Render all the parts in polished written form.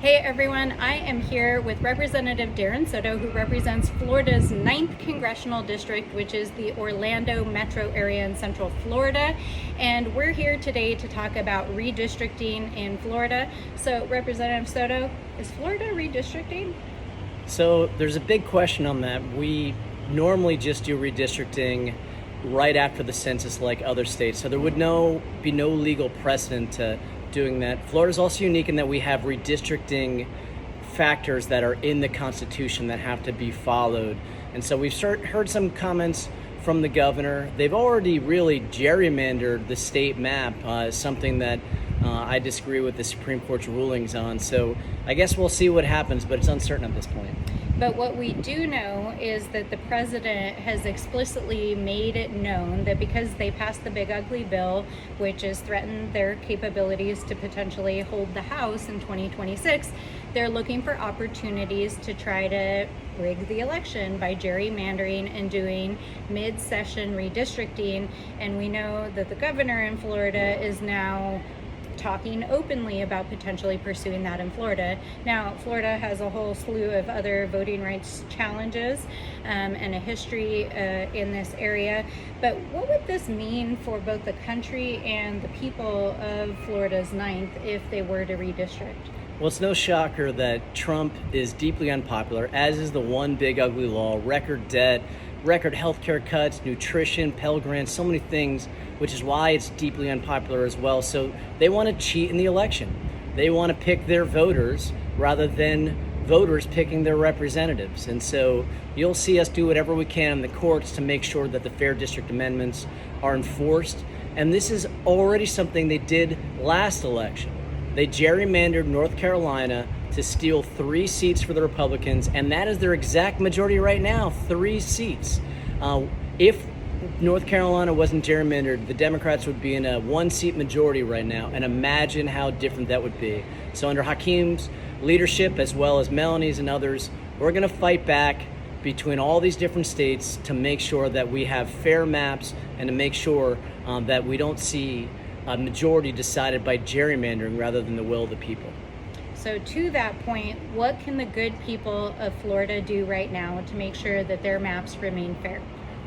Hey everyone, I am here with Representative Darren Soto, who represents Florida's 9th Congressional District, which is the Orlando metro area in Central Florida. And we're here today to talk about redistricting in Florida. So Representative Soto, is Florida redistricting? So there's a big question on that. We normally just do redistricting right after the census like other states. So there would be no legal precedent to doing that. Florida is also unique in that we have redistricting factors that are in the Constitution that have to be followed. And so we've heard some comments from the governor. They've already really gerrymandered the state map, something that I disagree with the Supreme Court's rulings on. So I guess we'll see what happens, but it's uncertain at this point. But what we do know is that the president has explicitly made it known that because they passed the big ugly bill, which has threatened their capabilities to potentially hold the House in 2026, they're looking for opportunities to try to rig the election by gerrymandering and doing mid-session redistricting. And we know that the governor in Florida is now talking openly about potentially pursuing that in Florida. Now, Florida has a whole slew of other voting rights challenges and a history in this area. But what would this mean for both the country and the people of Florida's 9th if they were to redistrict? Well, it's no shocker that Trump is deeply unpopular, as is the one big ugly law, record debt, record healthcare cuts, nutrition, Pell Grants, so many things, which is why it's deeply unpopular as well. So they want to cheat in the election. They want to pick their voters rather than voters picking their representatives. And so you'll see us do whatever we can in the courts to make sure that the fair district amendments are enforced. And this is already something they did last election. They gerrymandered North Carolina to steal 3 seats for the Republicans, and that is their exact majority right now, 3 seats. If North Carolina wasn't gerrymandered, the Democrats would be in a 1-seat majority right now, and imagine how different that would be. So under Hakeem's leadership, as well as Melanie's and others, we're going to fight back between all these different states to make sure that we have fair maps and to make sure that we don't see a majority decided by gerrymandering rather than the will of the people. So to that point, what can the good people of Florida do right now to make sure that their maps remain fair?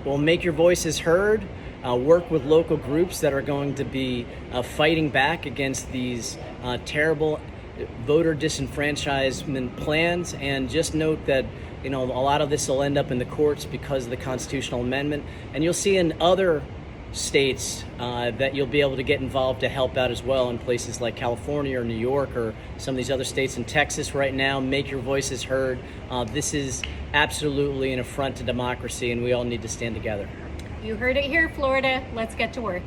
Well, make your voices heard, work with local groups that are going to be fighting back against these terrible voter disenfranchisement plans, and just note that a lot of this will end up in the courts because of the constitutional amendment, and you'll see in other states that you'll be able to get involved to help out as well in places like California or New York or some of these other states. In Texas right now, make your voices heard. This is absolutely an affront to democracy, and we all need to stand together. You heard it here, Florida. Let's get to work.